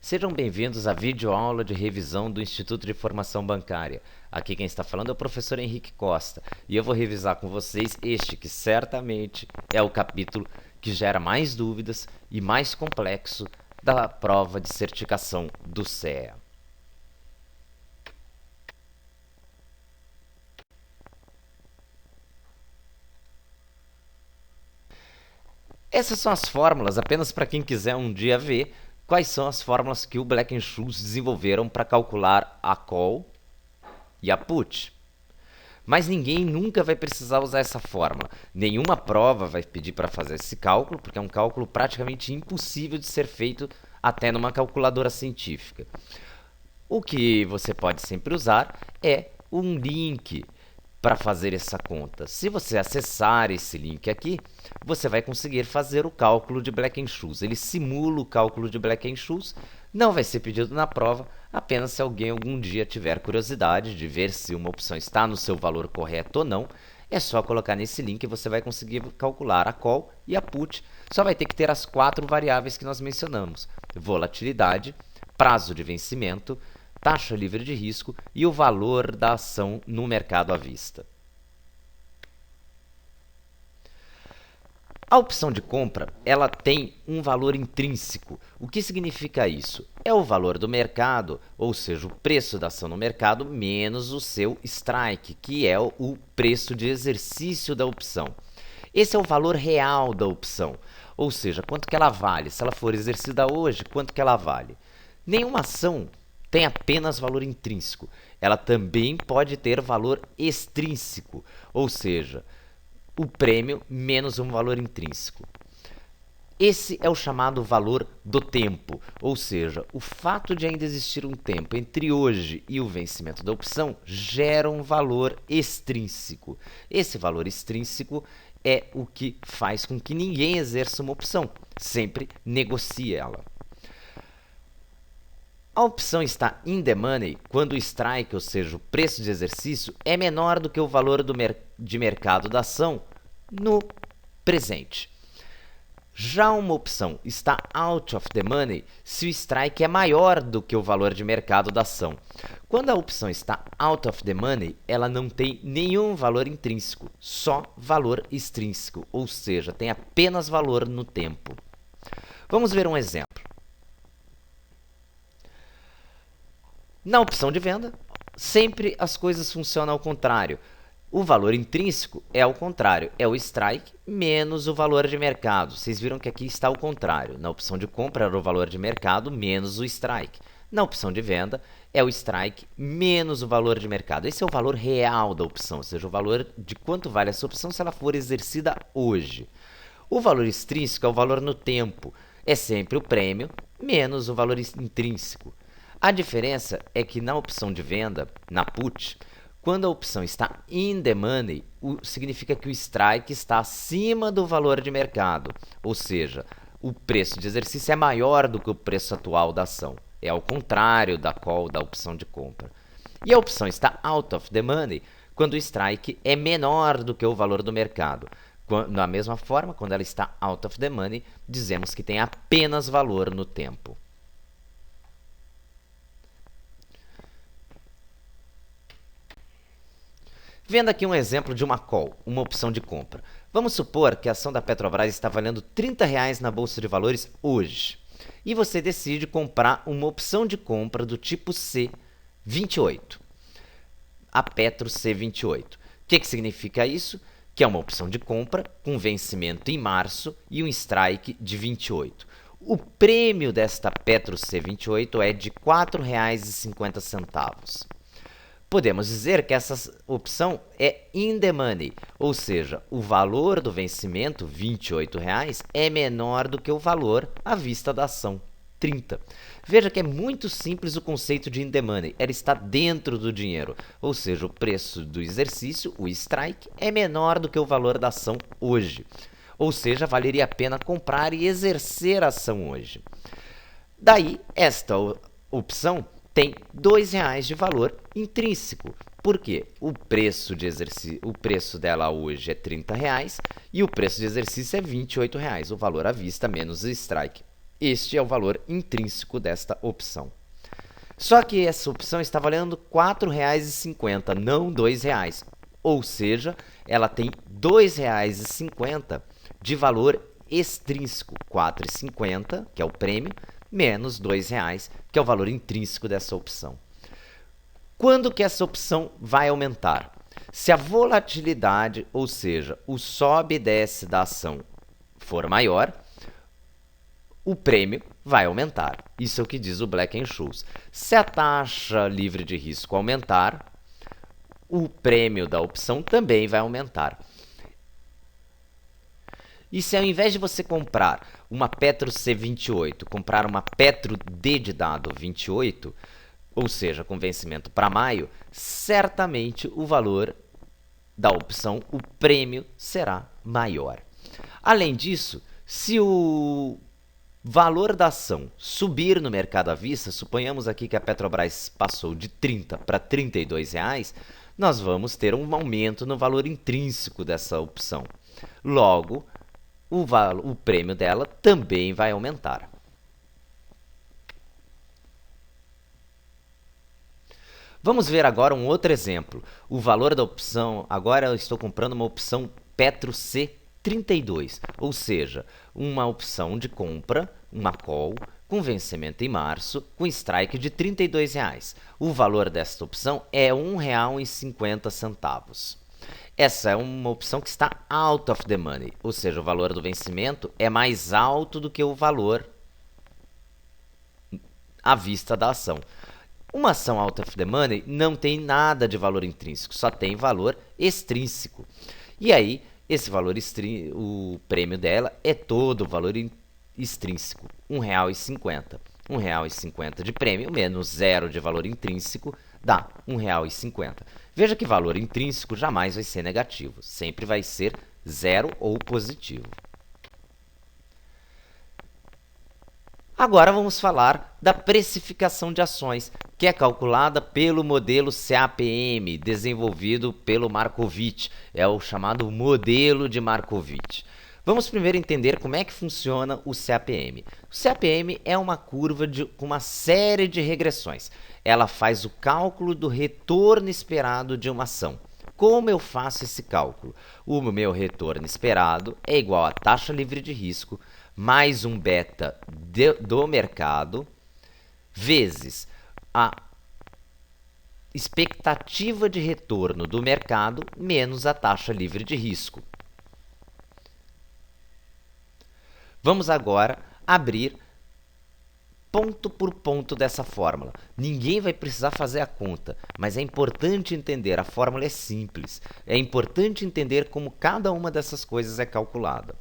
Sejam bem-vindos à videoaula de revisão do Instituto de Formação Bancária. Aqui quem está falando é o professor Henrique Costa e eu vou revisar com vocês este que certamente é o capítulo que gera mais dúvidas e mais complexo da prova de certificação do CEA. Essas são as fórmulas, apenas para quem quiser um dia ver quais são as fórmulas que o Black-Scholes desenvolveram para calcular a call e a put. Mas ninguém nunca vai precisar usar essa fórmula. Nenhuma prova vai pedir para fazer esse cálculo, porque é um cálculo praticamente impossível de ser feito até numa calculadora científica. O que você pode sempre usar é um link para fazer essa conta. Se você acessar esse link aqui, você vai conseguir fazer o cálculo de Black-Scholes. Ele simula o cálculo de Black-Scholes, não vai ser pedido na prova, apenas se alguém algum dia tiver curiosidade de ver se uma opção está no seu valor correto ou não, é só colocar nesse link e você vai conseguir calcular a call e a put. Só vai ter que ter as 4 variáveis que nós mencionamos: volatilidade, prazo de vencimento, taxa livre de risco e o valor da ação no mercado à vista. A opção de compra, ela tem um valor intrínseco. O que significa isso? É o valor do mercado, ou seja, o preço da ação no mercado, menos o seu strike, que é o preço de exercício da opção. Esse é o valor real da opção, ou seja, quanto que ela vale. Se ela for exercida hoje, quanto que ela vale. Nenhuma ação tem apenas valor intrínseco. Ela também pode ter valor extrínseco, ou seja, o prêmio menos um valor intrínseco. Esse é o chamado valor do tempo, ou seja, o fato de ainda existir um tempo entre hoje e o vencimento da opção gera um valor extrínseco. Esse valor extrínseco é o que faz com que ninguém exerça uma opção, sempre negocie ela. A opção está in the money quando o strike, ou seja, o preço de exercício, é menor do que o valor de mercado da ação no presente. Já uma opção está out of the money se o strike é maior do que o valor de mercado da ação. Quando a opção está out of the money, ela não tem nenhum valor intrínseco, só valor extrínseco, ou seja, tem apenas valor no tempo. Vamos ver um exemplo. Na opção de venda, sempre as coisas funcionam ao contrário. O valor intrínseco é ao contrário, é o strike menos o valor de mercado. Vocês viram que aqui está ao contrário. Na opção de compra era o valor de mercado menos o strike. Na opção de venda é o strike menos o valor de mercado. Esse é o valor real da opção, ou seja, o valor de quanto vale essa opção se ela for exercida hoje. O valor extrínseco é o valor no tempo, é sempre o prêmio menos o valor intrínseco. A diferença é que na opção de venda, na put, quando a opção está in the money, significa que o strike está acima do valor de mercado, ou seja, o preço de exercício é maior do que o preço atual da ação. É ao contrário da call da opção de compra. E a opção está out of the money quando o strike é menor do que o valor do mercado. Da mesma forma, quando ela está out of the money, dizemos que tem apenas valor no tempo. Vendo aqui um exemplo de uma call, uma opção de compra. Vamos supor que a ação da Petrobras está valendo R$30 na Bolsa de Valores hoje. E você decide comprar uma opção de compra do tipo C28. A Petro C28. O que significa isso? Que é uma opção de compra com vencimento em março e um strike de 28. O prêmio desta Petro C28 é de R$ 4,50. Podemos dizer que essa opção é in the money, ou seja, o valor do vencimento, R$ 28, é menor do que o valor à vista da ação, 30. Veja que é muito simples o conceito de in the money, ela está dentro do dinheiro, ou seja, o preço do exercício, o strike, é menor do que o valor da ação hoje. Ou seja, valeria a pena comprar e exercer a ação hoje. Daí, esta opção tem R$ 2,00 de valor intrínseco. Por quê? O preço dela hoje é R$ 30,00 e o preço de exercício é R$ 28,00, o valor à vista menos o strike. Este é o valor intrínseco desta opção. Só que essa opção está valendo R$ 4,50, não R$ 2,00. Ou seja, ela tem R$ 2,50 de valor extrínseco, R$ 4,50, que é o prêmio, menos R$ 2,00, que é o valor intrínseco dessa opção. Quando que essa opção vai aumentar? Se a volatilidade, ou seja, o sobe e desce da ação for maior, o prêmio vai aumentar. Isso é o que diz o Black-Scholes. Se a taxa livre de risco aumentar, o prêmio da opção também vai aumentar. E se ao invés de você comprar uma Petro C28, comprar uma Petro D de dado 28, ou seja, com vencimento para maio, certamente o valor da opção, o prêmio, será maior. Além disso, se o valor da ação subir no mercado à vista, suponhamos aqui que a Petrobras passou de 30 para R$ 32,00, nós vamos ter um aumento no valor intrínseco dessa opção. Logo, o prêmio dela também vai aumentar. Vamos ver agora um outro exemplo. O valor da opção, agora eu estou comprando uma opção Petro C32, ou seja, uma opção de compra, uma call, com vencimento em março, com strike de R$ 32,00. O valor desta opção é R$ 1,50. Essa é uma opção que está out of the money, ou seja, o valor do vencimento é mais alto do que o valor à vista da ação. Uma ação out of the money não tem nada de valor intrínseco, só tem valor extrínseco. E aí, esse valor o prêmio dela é todo o valor extrínseco, R$ 1,50. R$ 1,50 de prêmio menos zero de valor intrínseco dá R$ 1,50. Veja que valor intrínseco jamais vai ser negativo, sempre vai ser zero ou positivo. Agora vamos falar da precificação de ações, que é calculada pelo modelo CAPM, desenvolvido pelo Markowitz, é o chamado modelo de Markowitz. Vamos primeiro entender como é que funciona o CAPM. O CAPM é uma curva com uma série de regressões. Ela faz o cálculo do retorno esperado de uma ação. Como eu faço esse cálculo? O meu retorno esperado é igual à taxa livre de risco mais um beta do mercado vezes a expectativa de retorno do mercado menos a taxa livre de risco. Vamos agora abrir ponto por ponto dessa fórmula. Ninguém vai precisar fazer a conta, mas é importante entender, a fórmula é simples. É importante entender como cada uma dessas coisas é calculada.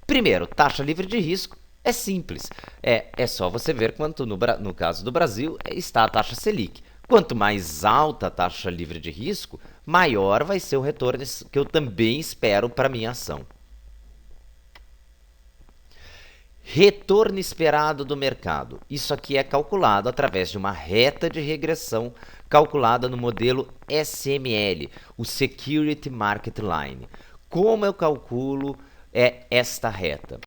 Primeiro, taxa livre de risco é simples. É só você ver quanto, no caso do Brasil, está a taxa Selic. Quanto mais alta a taxa livre de risco, maior vai ser o retorno que eu também espero para minha ação. Retorno esperado do mercado. Isso aqui é calculado através de uma reta de regressão calculada no modelo SML, o Security Market Line. Como eu calculo esta reta?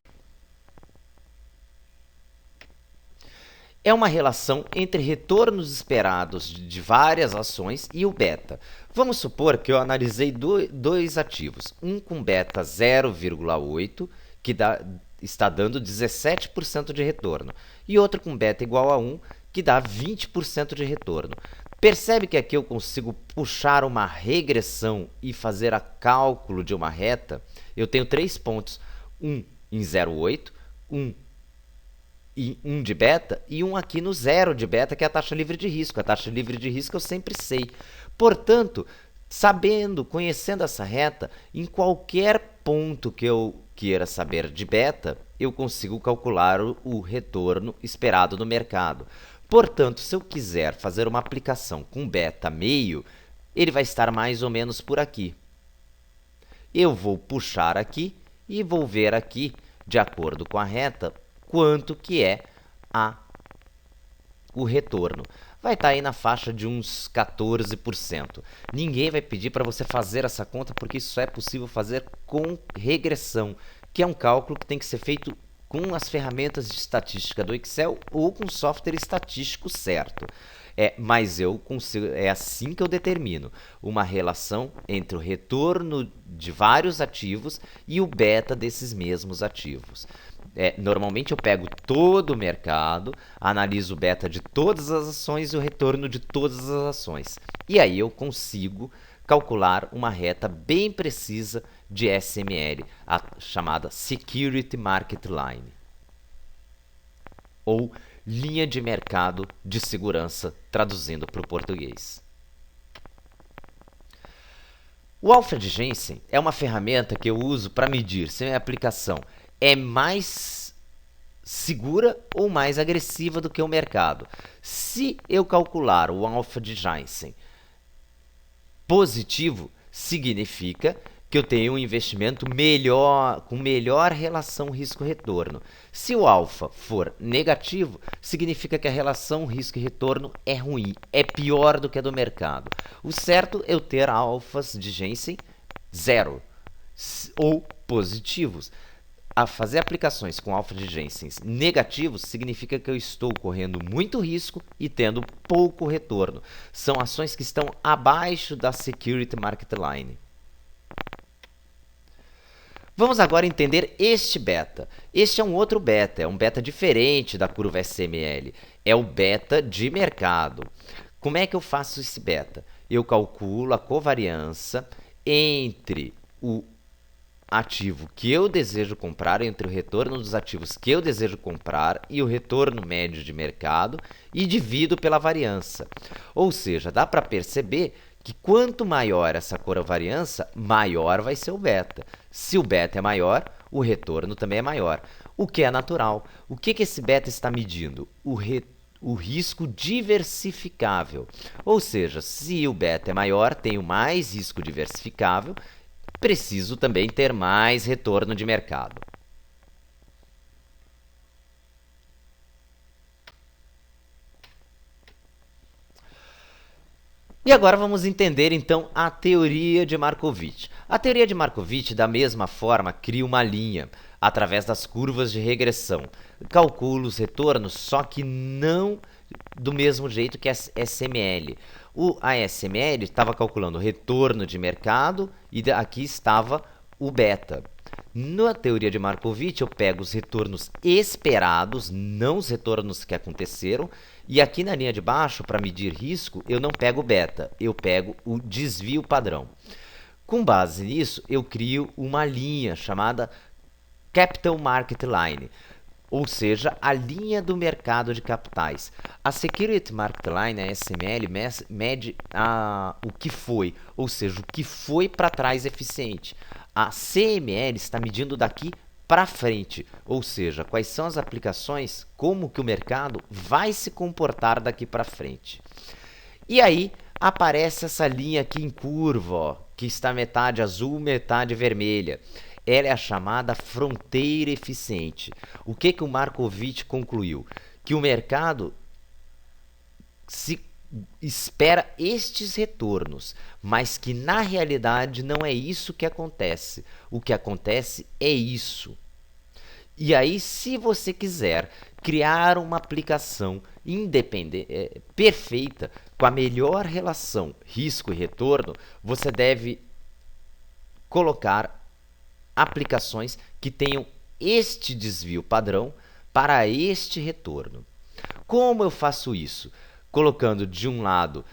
É uma relação entre retornos esperados de várias ações e o beta. Vamos supor que eu analisei dois ativos, um com beta 0,8, que está dando 17% de retorno, e outro com beta igual a 1, que dá 20% de retorno. Percebe que aqui eu consigo puxar uma regressão e fazer a cálculo de uma reta? Eu tenho 3 pontos, um em 0,8, um em 1 de beta e um aqui no 0 de beta, que é a taxa livre de risco. A taxa livre de risco eu sempre sei. Portanto, conhecendo essa reta, em qualquer ponto que eu queira saber de beta, eu consigo calcular o retorno esperado no mercado. Portanto, se eu quiser fazer uma aplicação com beta meio, ele vai estar mais ou menos por aqui. Eu vou puxar aqui e vou ver aqui, de acordo com a reta, quanto que é o retorno. Vai estar aí na faixa de uns 14%. Ninguém vai pedir para você fazer essa conta, porque isso é possível fazer com regressão, que é um cálculo que tem que ser feito com as ferramentas de estatística do Excel ou com software estatístico certo. Mas eu consigo, é assim que eu determino uma relação entre o retorno de vários ativos e o beta desses mesmos ativos. Normalmente eu pego todo o mercado, analiso o beta de todas as ações e o retorno de todas as ações. E aí eu consigo calcular uma reta bem precisa de SML, a chamada Security Market Line, ou linha de mercado de segurança, traduzindo para o português. O Alfred Jensen é uma ferramenta que eu uso para medir se a minha aplicação é mais segura ou mais agressiva do que o mercado. Se eu calcular o Alfred Jensen positivo, significa que eu tenho um investimento melhor, com melhor relação risco-retorno. Se o alfa for negativo, significa que a relação risco-retorno é ruim, é pior do que a do mercado. O certo é eu ter alfas de Jensen 0 ou positivos. A fazer aplicações com alfa de Jensen negativos significa que eu estou correndo muito risco e tendo pouco retorno. São ações que estão abaixo da Security Market Line. Vamos agora entender este beta. Este é um outro beta, é um beta diferente da curva SML. É o beta de mercado. Como é que eu faço esse beta? Eu calculo a covariância entre o ativo que eu desejo comprar, entre o retorno dos ativos que eu desejo comprar e o retorno médio de mercado, e divido pela variância. Ou seja, dá para perceber que quanto maior essa covariância, maior vai ser o beta. Se o beta é maior, o retorno também é maior, o que é natural. O que esse beta está medindo? O risco diversificável. Ou seja, se o beta é maior, tenho mais risco diversificável, preciso também ter mais retorno de mercado. E agora vamos entender então a teoria de Markowitz. A teoria de Markowitz, da mesma forma, cria uma linha através das curvas de regressão. Calcula os retornos, só que não do mesmo jeito que a SML. A SML estava calculando o retorno de mercado e aqui estava o beta. Na teoria de Markowitz, eu pego os retornos esperados, não os retornos que aconteceram, e aqui na linha de baixo, para medir risco, eu não pego o beta, eu pego o desvio padrão. Com base nisso, eu crio uma linha chamada Capital Market Line, ou seja, a linha do mercado de capitais. A Security Market Line, a SML, mede o que foi, ou seja, o que foi para trás eficiente. A CML está medindo daqui para frente, ou seja, quais são as aplicações, como que o mercado vai se comportar daqui para frente. E aí aparece essa linha aqui em curva, ó, que está metade azul, metade vermelha. Ela é a chamada fronteira eficiente. O que o Markowitz concluiu? Que o mercado se espera estes retornos, mas que na realidade não é isso que acontece. O que acontece é isso. E aí, se você quiser criar uma aplicação independente, perfeita, com a melhor relação risco e retorno, você deve colocar aplicações que tenham este desvio padrão para este retorno. Como eu faço isso? Colocando de um lado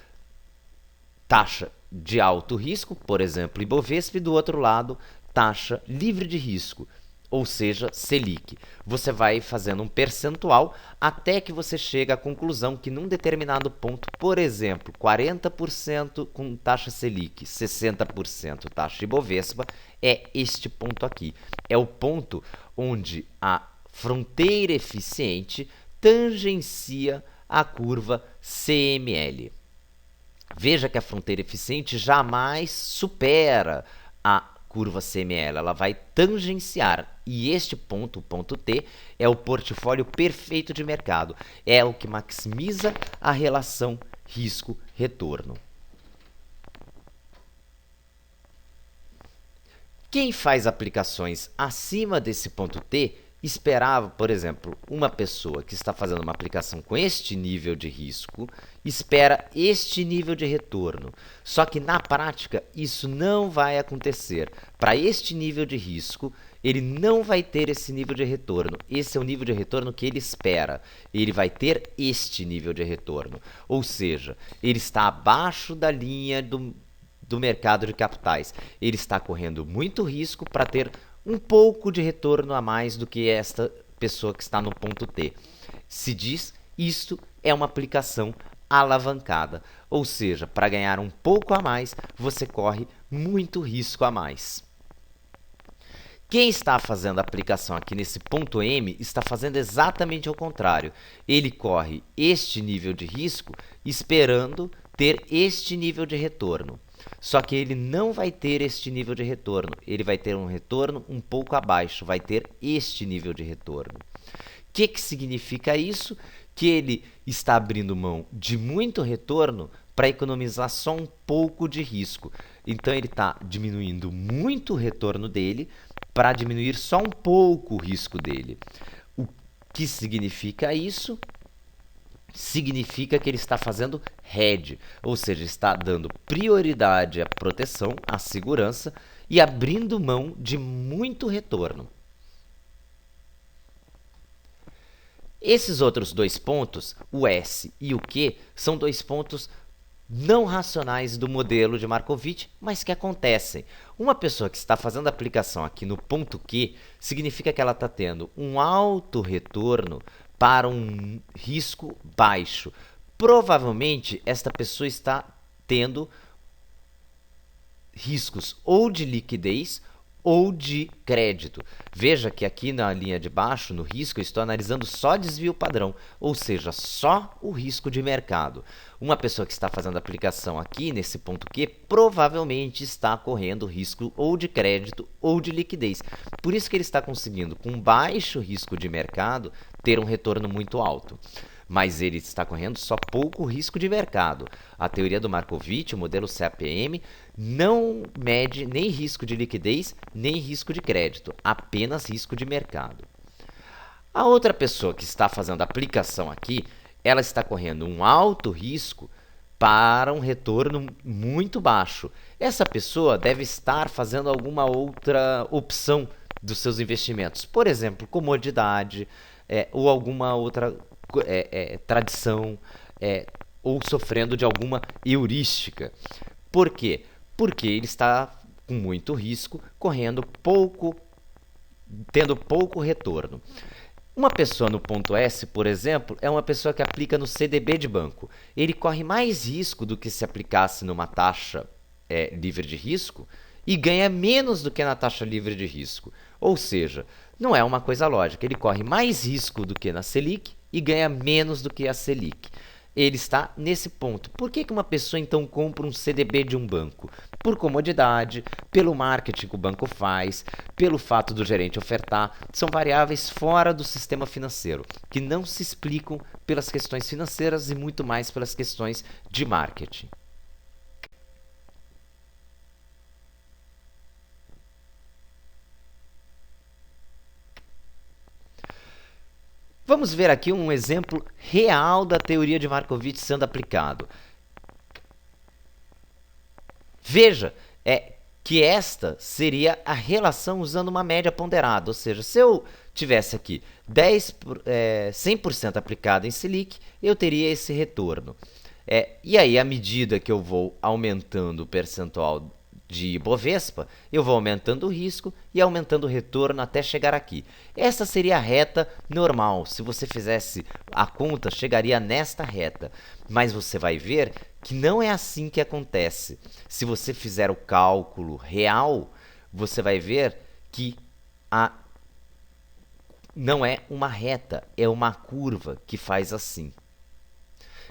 taxa de alto risco, por exemplo, Ibovespa, e do outro lado taxa livre de risco, ou seja, Selic. Você vai fazendo um percentual até que você chega à conclusão que num determinado ponto, por exemplo, 40% com taxa Selic, 60% taxa Ibovespa, é este ponto aqui. É o ponto onde a fronteira eficiente tangencia a curva CML. Veja que a fronteira eficiente jamais supera a curva CML, ela vai tangenciar. E este ponto, o ponto T, é o portfólio perfeito de mercado. É o que maximiza a relação risco-retorno. Quem faz aplicações acima desse ponto T esperava, por exemplo, uma pessoa que está fazendo uma aplicação com este nível de risco, espera este nível de retorno. Só que na prática isso não vai acontecer. Para este nível de risco, ele não vai ter esse nível de retorno. Esse é o nível de retorno que ele espera. Ele vai ter este nível de retorno. Ou seja, ele está abaixo da linha do mercado de capitais. Ele está correndo muito risco para ter um pouco de retorno a mais do que esta pessoa que está no ponto T. Se diz, isto é uma aplicação alavancada. Ou seja, para ganhar um pouco a mais, você corre muito risco a mais. Quem está fazendo a aplicação aqui nesse ponto M está fazendo exatamente ao contrário. Ele corre este nível de risco esperando ter este nível de retorno. Só que ele não vai ter este nível de retorno, ele vai ter um retorno um pouco abaixo, vai ter este nível de retorno. O que significa isso? Que ele está abrindo mão de muito retorno para economizar só um pouco de risco. Então ele está diminuindo muito o retorno dele para diminuir só um pouco o risco dele. O que significa isso? Significa que ele está fazendo hedge, ou seja, está dando prioridade à proteção, à segurança e abrindo mão de muito retorno. Esses outros dois pontos, o S e o Q, são dois pontos não racionais do modelo de Markowitz, mas que acontecem. Uma pessoa que está fazendo a aplicação aqui no ponto Q, significa que ela está tendo um alto retorno para um risco baixo. Provavelmente, esta pessoa está tendo riscos ou de liquidez ou de crédito. Veja que aqui na linha de baixo, no risco, eu estou analisando só desvio padrão, ou seja, só o risco de mercado. Uma pessoa que está fazendo a aplicação aqui, nesse ponto Q, provavelmente está correndo risco ou de crédito ou de liquidez. Por isso que ele está conseguindo, com baixo risco de mercado, ter um retorno muito alto. Mas ele está correndo só pouco risco de mercado. A teoria do Markowitz, o modelo CAPM, não mede nem risco de liquidez, nem risco de crédito, apenas risco de mercado. A outra pessoa que está fazendo a aplicação aqui, ela está correndo um alto risco para um retorno muito baixo. Essa pessoa deve estar fazendo alguma outra opção dos seus investimentos, por exemplo, comodidade, ou alguma outra tradição, ou sofrendo de alguma heurística. Por quê? Porque ele está com muito risco, tendo pouco retorno. Uma pessoa no ponto S, por exemplo, é uma pessoa que aplica no CDB de banco. Ele corre mais risco do que se aplicasse numa taxa livre de risco e ganha menos do que na taxa livre de risco. Ou seja, não é uma coisa lógica. Ele corre mais risco do que na Selic e ganha menos do que a Selic. Ele está nesse ponto. Por que uma pessoa então compra um CDB de um banco? Por comodidade, pelo marketing que o banco faz, pelo fato do gerente ofertar. São variáveis fora do sistema financeiro, que não se explicam pelas questões financeiras e muito mais pelas questões de marketing. Vamos ver aqui um exemplo real da teoria de Markowitz sendo aplicado. Veja que esta seria a relação usando uma média ponderada, ou seja, se eu tivesse aqui 100% aplicado em Selic, eu teria esse retorno. E aí, à medida que eu vou aumentando o percentual de Ibovespa, eu vou aumentando o risco e aumentando o retorno até chegar aqui. Essa seria a reta normal. Se você fizesse a conta, chegaria nesta reta. Mas você vai ver que não é assim que acontece. Se você fizer o cálculo real, você vai ver que não é uma reta, é uma curva que faz assim.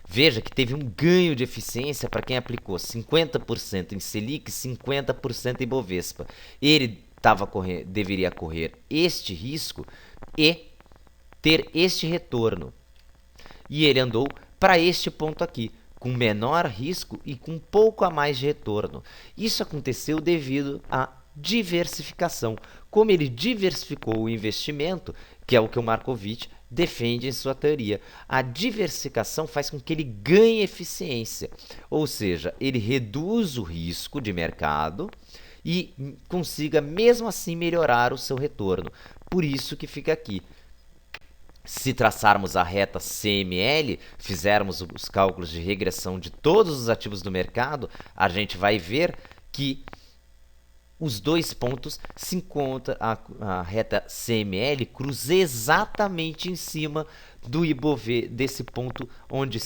Veja que teve um ganho de eficiência para quem aplicou 50% em Selic, 50% em Ibovespa. Ele deveria correr este risco e ter este retorno. E ele andou para este ponto aqui, com menor risco e com pouco a mais de retorno. Isso aconteceu devido à diversificação. Como ele diversificou o investimento, que é o que o Markowitz defende em sua teoria. A diversificação faz com que ele ganhe eficiência, ou seja, ele reduz o risco de mercado e consiga mesmo assim melhorar o seu retorno. Por isso que fica aqui. Se traçarmos a reta CML, fizermos os cálculos de regressão de todos os ativos do mercado, a gente vai ver que os dois pontos se encontram, a reta CML cruza exatamente em cima do Ibovespa, desse ponto onde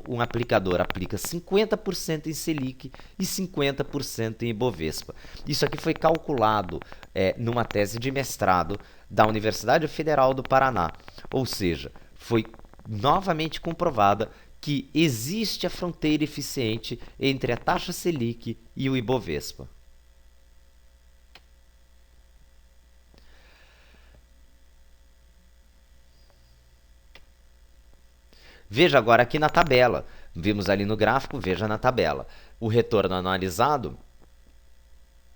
um aplicador aplica 50% em Selic e 50% em Ibovespa. Isso aqui foi calculado numa tese de mestrado da Universidade Federal do Paraná, ou seja, foi novamente comprovada que existe a fronteira eficiente entre a taxa Selic e o Ibovespa. Veja agora aqui na tabela. Vimos ali no gráfico, veja na tabela. O retorno analisado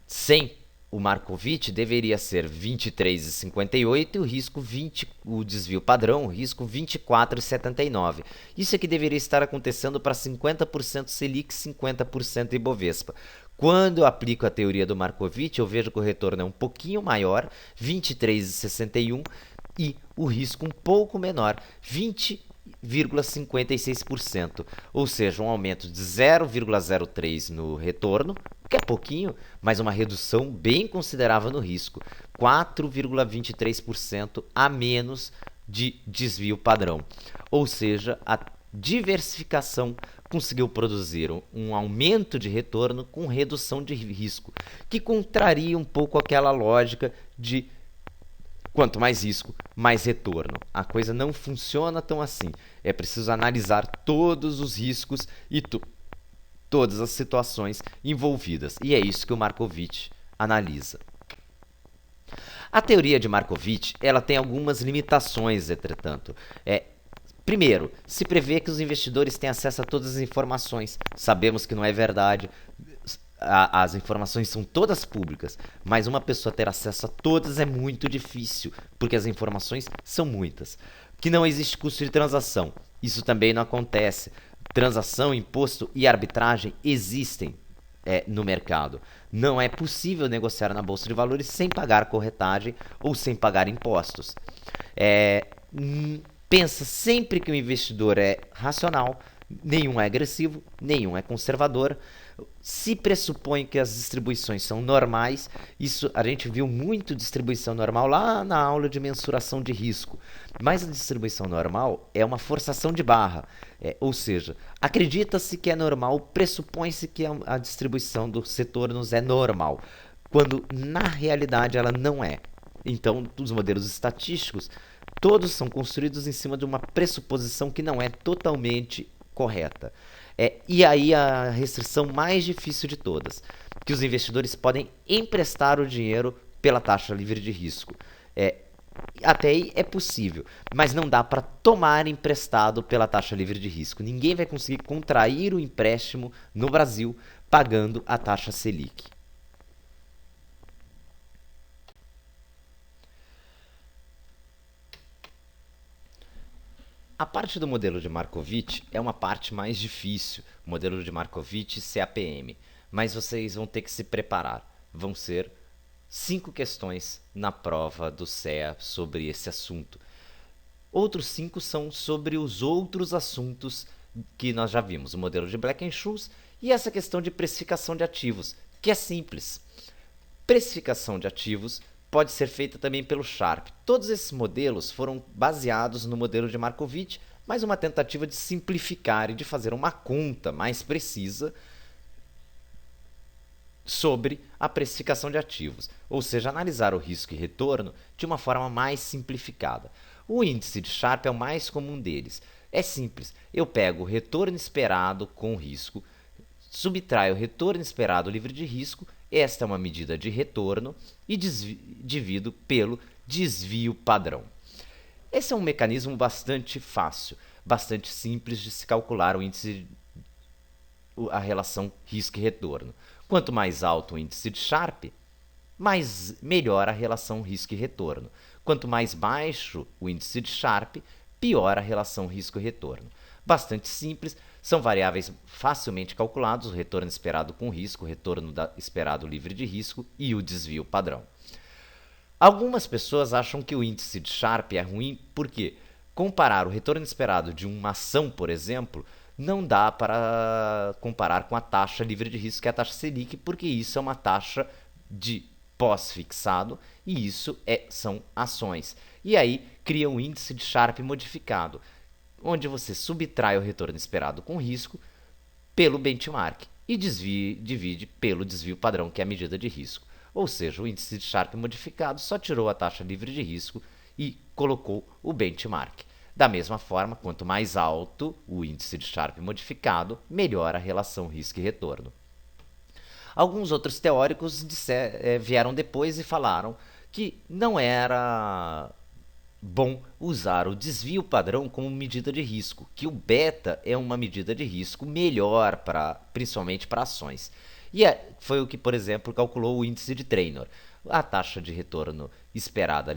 sem o Markowitz deveria ser 23,58 e o risco 20, o desvio padrão, o risco 24,79. Isso aqui deveria estar acontecendo para 50% Selic, 50% Ibovespa. Quando eu aplico a teoria do Markowitz, eu vejo que o retorno é um pouquinho maior, 23,61, e o risco um pouco menor, 20,56%, ou seja, um aumento de 0,03 no retorno, que é pouquinho, mas uma redução bem considerável no risco, 4,23% a menos de desvio padrão. Ou seja, a diversificação conseguiu produzir um aumento de retorno com redução de risco, que contraria um pouco aquela lógica de quanto mais risco, mais retorno. A coisa não funciona tão assim. É preciso analisar todos os riscos e todas as situações envolvidas. E é isso que o Markowitz analisa. A teoria de Markowitz, ela tem algumas limitações, entretanto. Primeiro, se prevê que os investidores têm acesso a todas as informações. Sabemos que não é verdade. As informações são todas públicas, mas uma pessoa ter acesso a todas é muito difícil, porque as informações são muitas. Que não existe custo de transação. Isso também não acontece. Transação, imposto e arbitragem existem no mercado. Não é possível negociar na Bolsa de Valores sem pagar corretagem ou sem pagar impostos. Pensa sempre que o investidor é racional, nenhum é agressivo, nenhum é conservador. Se pressupõe que as distribuições são normais, isso a gente viu muito distribuição normal lá na aula de mensuração de risco, mas a distribuição normal é uma forçação de barra, ou seja, acredita-se que é normal, pressupõe-se que a distribuição dos retornos é normal, quando na realidade ela não é. Então, os modelos estatísticos, todos são construídos em cima de uma pressuposição que não é totalmente correta. E aí a restrição mais difícil de todas, que os investidores podem emprestar o dinheiro pela taxa livre de risco. Até aí é possível, mas não dá para tomar emprestado pela taxa livre de risco. Ninguém vai conseguir contrair o empréstimo no Brasil pagando a taxa Selic. A parte do modelo de Markowitz é uma parte mais difícil, o modelo de Markowitz CAPM, mas vocês vão ter que se preparar. Vão ser 5 questões na prova do CEA sobre esse assunto. Outros 5 são sobre os outros assuntos que nós já vimos, o modelo de Black-Scholes e essa questão de precificação de ativos, que é simples. Precificação de ativos pode ser feita também pelo Sharpe. Todos esses modelos foram baseados no modelo de Markowitz, mas uma tentativa de simplificar e de fazer uma conta mais precisa sobre a precificação de ativos, ou seja, analisar o risco e retorno de uma forma mais simplificada. O índice de Sharpe é o mais comum deles. É simples, eu pego o retorno esperado com risco, subtraio o retorno esperado livre de risco. Esta é uma medida de retorno e divido pelo desvio padrão. Esse é um mecanismo bastante fácil, bastante simples de se calcular o índice, a relação risco e retorno. Quanto mais alto o índice de Sharpe, melhor a relação risco e retorno. Quanto mais baixo o índice de Sharpe, pior a relação risco e retorno. Bastante simples, são variáveis facilmente calculados, o retorno esperado com risco, o retorno esperado livre de risco e o desvio padrão. Algumas pessoas acham que o índice de Sharpe é ruim porque comparar o retorno esperado de uma ação, por exemplo, não dá para comparar com a taxa livre de risco, que é a taxa Selic, porque isso é uma taxa de pós-fixado e isso são ações. E aí cria um índice de Sharpe modificado, onde você subtrai o retorno esperado com risco pelo benchmark e divide pelo desvio padrão, que é a medida de risco. Ou seja, o índice de Sharpe modificado só tirou a taxa livre de risco e colocou o benchmark. Da mesma forma, quanto mais alto o índice de Sharpe modificado, melhor a relação risco e retorno. Alguns outros teóricos vieram depois e falaram que não era bom usar o desvio padrão como medida de risco, que o beta é uma medida de risco melhor, principalmente para ações. E foi o que, por exemplo, calculou o índice de Treynor. A taxa de retorno esperada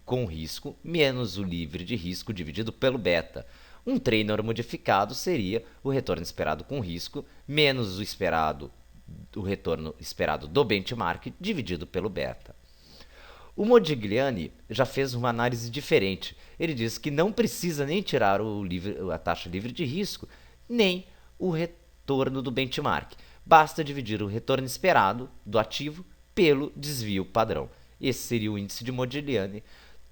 com risco menos o livre de risco dividido pelo beta. Um Treynor modificado seria o retorno esperado com risco menos o retorno esperado do benchmark dividido pelo beta. O Modigliani já fez uma análise diferente. Ele diz que não precisa nem tirar a taxa livre de risco, nem o retorno do benchmark. Basta dividir o retorno esperado do ativo pelo desvio padrão. Esse seria o índice de Modigliani.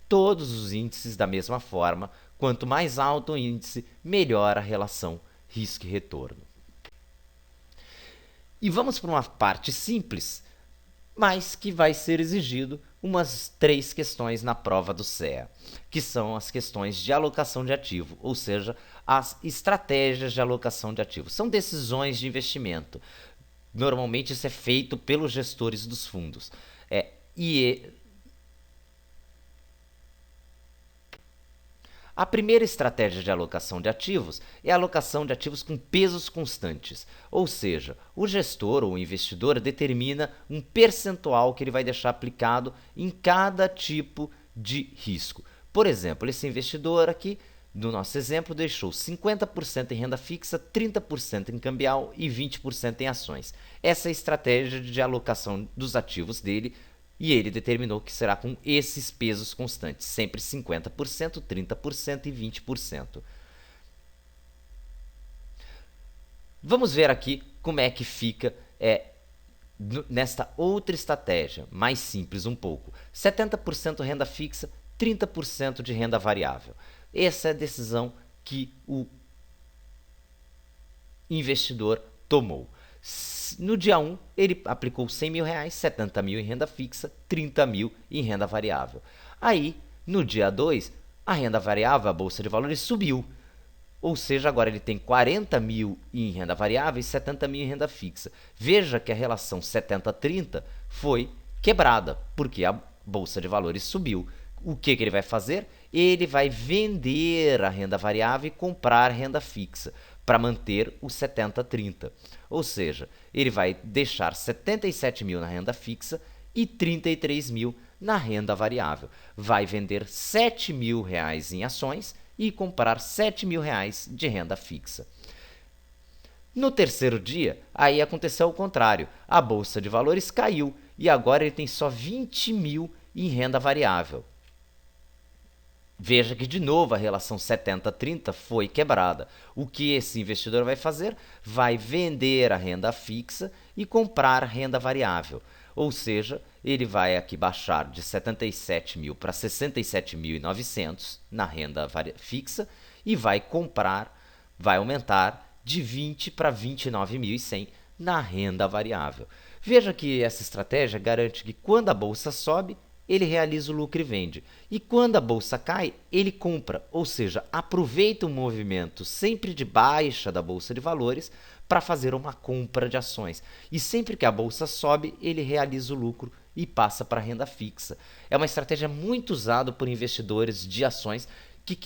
Todos os índices da mesma forma. Quanto mais alto o índice, melhor a relação risco e retorno. E vamos para uma parte simples, mas que vai ser exigido umas 3 questões na prova do CEA, que são as questões de alocação de ativo, ou seja, as estratégias de alocação de ativo. São decisões de investimento. Normalmente isso é feito pelos gestores dos fundos. A primeira estratégia de alocação de ativos é a alocação de ativos com pesos constantes, ou seja, o gestor ou o investidor determina um percentual que ele vai deixar aplicado em cada tipo de risco. Por exemplo, esse investidor aqui, no nosso exemplo, deixou 50% em renda fixa, 30% em cambial e 20% em ações. Essa é a estratégia de alocação dos ativos dele. E ele determinou que será com esses pesos constantes, sempre 50%, 30% e 20%. Vamos ver aqui como é que fica nesta outra estratégia, mais simples um pouco. 70% renda fixa, 30% de renda variável. Essa é a decisão que o investidor tomou. No dia 1, ele aplicou 100 mil reais, 70 mil em renda fixa, 30 mil em renda variável. Aí, no dia 2, a renda variável, a Bolsa de Valores, subiu. Ou seja, agora ele tem 40 mil em renda variável e 70 mil em renda fixa. Veja que a relação 70-30 foi quebrada, porque a Bolsa de Valores subiu. O que ele vai fazer? Ele vai vender a renda variável e comprar renda fixa para manter o 70-30. Ou seja, ele vai deixar 77 mil na renda fixa e 33 mil na renda variável. Vai vender 7 mil reais em ações e comprar 7 mil reais de renda fixa. No terceiro dia, aí aconteceu o contrário. A Bolsa de Valores caiu e agora ele tem só 20 mil em renda variável. Veja que, de novo, a relação 70-30 foi quebrada. O que esse investidor vai fazer? Vai vender a renda fixa e comprar renda variável. Ou seja, ele vai aqui baixar de 77 mil para 67.900 na renda fixa e vai aumentar de 20 para 29.100 na renda variável. Veja que essa estratégia garante que, quando a bolsa sobe, ele realiza o lucro e vende. E quando a bolsa cai, ele compra, ou seja, aproveita o movimento sempre de baixa da Bolsa de Valores para fazer uma compra de ações. E sempre que a bolsa sobe, ele realiza o lucro e passa para a renda fixa. É uma estratégia muito usada por investidores de ações que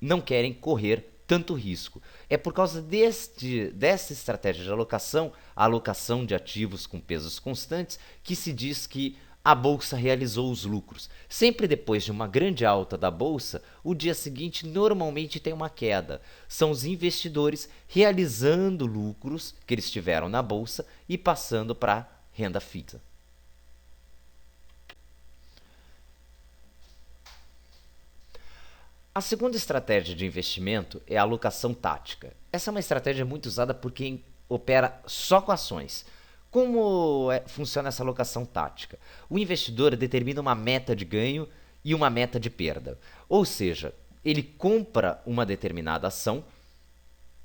não querem correr tanto risco. É por causa dessa estratégia de alocação, a alocação de ativos com pesos constantes, que se diz que a bolsa realizou os lucros. Sempre depois de uma grande alta da bolsa, o dia seguinte normalmente tem uma queda. São os investidores realizando lucros que eles tiveram na bolsa e passando para renda fixa. A segunda estratégia de investimento é a alocação tática. Essa é uma estratégia muito usada por quem opera só com ações. Como funciona essa alocação tática? O investidor determina uma meta de ganho e uma meta de perda. Ou seja, ele compra uma determinada ação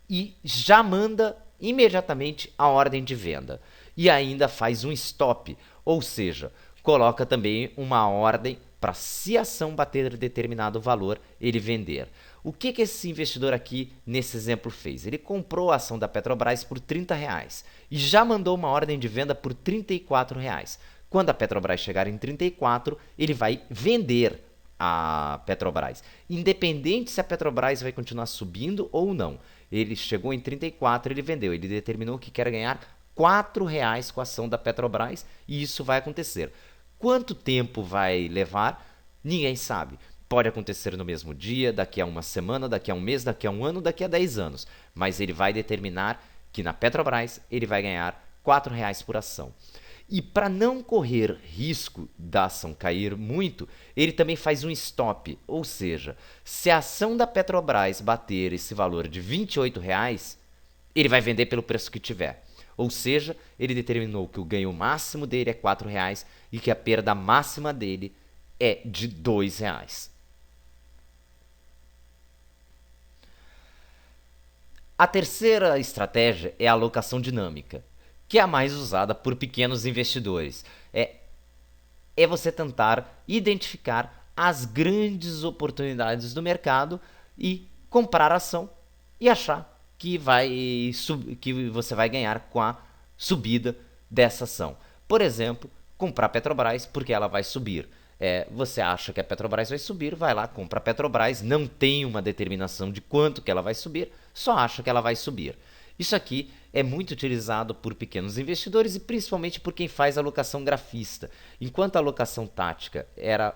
e já manda imediatamente a ordem de venda. E ainda faz um stop, ou seja, coloca também uma ordem para, se a ação bater determinado valor, ele vender. O que esse investidor aqui, nesse exemplo, fez? Ele comprou a ação da Petrobras por R$30 e já mandou uma ordem de venda por R$34. Quando a Petrobras chegar em 34, ele vai vender a Petrobras, independente se a Petrobras vai continuar subindo ou não. Ele chegou em 34, ele vendeu, ele determinou que quer ganhar R$4 com a ação da Petrobras e isso vai acontecer. Quanto tempo vai levar? Ninguém sabe. Pode acontecer no mesmo dia, daqui a uma semana, daqui a um mês, daqui a um ano, daqui a 10 anos. Mas ele vai determinar que na Petrobras ele vai ganhar R$4 por ação. E para não correr risco da ação cair muito, ele também faz um stop. Ou seja, se a ação da Petrobras bater esse valor de R$28, ele vai vender pelo preço que tiver. Ou seja, ele determinou que o ganho máximo dele é R$4 e que a perda máxima dele é de R$2. A terceira estratégia é a alocação dinâmica, que é a mais usada por pequenos investidores. É você tentar identificar as grandes oportunidades do mercado e comprar a ação e achar que você vai ganhar com a subida dessa ação. Por exemplo, comprar a Petrobras porque ela vai subir. Você acha que a Petrobras vai subir, vai lá, compra a Petrobras, não tem uma determinação de quanto que ela vai subir, só acha que ela vai subir. Isso aqui é muito utilizado por pequenos investidores e principalmente por quem faz alocação grafista. Enquanto a alocação tática era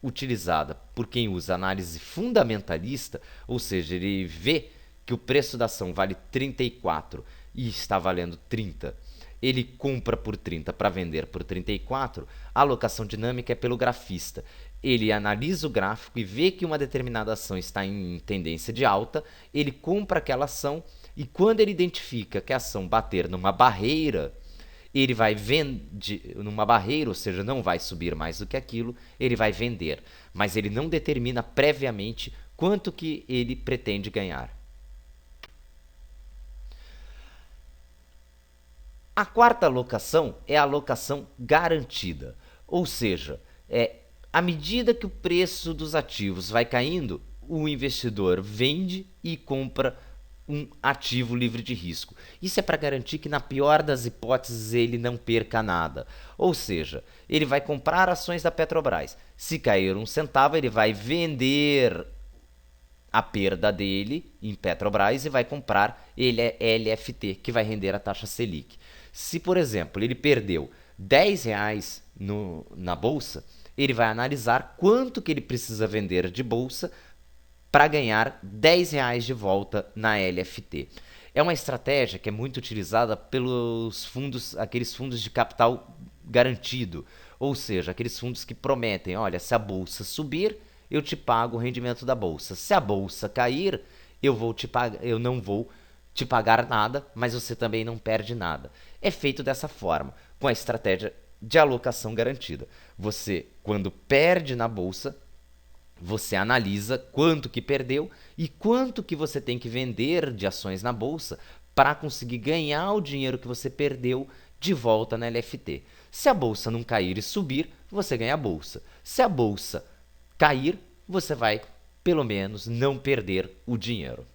utilizada por quem usa análise fundamentalista, ou seja, ele vê que o preço da ação vale 34 e está valendo 30, ele compra por 30 para vender por 34, a alocação dinâmica é pelo grafista. Ele analisa o gráfico e vê que uma determinada ação está em tendência de alta, ele compra aquela ação e quando ele identifica que a ação bater numa barreira, ele vai vender numa barreira, ou seja, não vai subir mais do que aquilo, ele vai vender. Mas ele não determina previamente quanto que ele pretende ganhar. A quarta alocação é a alocação garantida, ou seja, à medida que o preço dos ativos vai caindo, o investidor vende e compra um ativo livre de risco. Isso é para garantir que, na pior das hipóteses, ele não perca nada. Ou seja, ele vai comprar ações da Petrobras. Se cair um centavo, ele vai vender a perda dele em Petrobras e vai comprar LFT, que vai render a taxa Selic. Se, por exemplo, ele perdeu R$10 na bolsa, ele vai analisar quanto que ele precisa vender de bolsa para ganhar R$10 de volta na LFT. É uma estratégia que é muito utilizada pelos fundos, aqueles fundos de capital garantido, ou seja, aqueles fundos que prometem, olha, se a bolsa subir, eu te pago o rendimento da bolsa. Se a bolsa cair, eu não vou te pagar nada, mas você também não perde nada. É feito dessa forma, com a estratégia de alocação garantida. Você, quando perde na bolsa, você analisa quanto que perdeu e quanto que você tem que vender de ações na bolsa para conseguir ganhar o dinheiro que você perdeu de volta na LFT. Se a bolsa não cair e subir, você ganha a bolsa. Se a bolsa cair, você vai, pelo menos, não perder o dinheiro.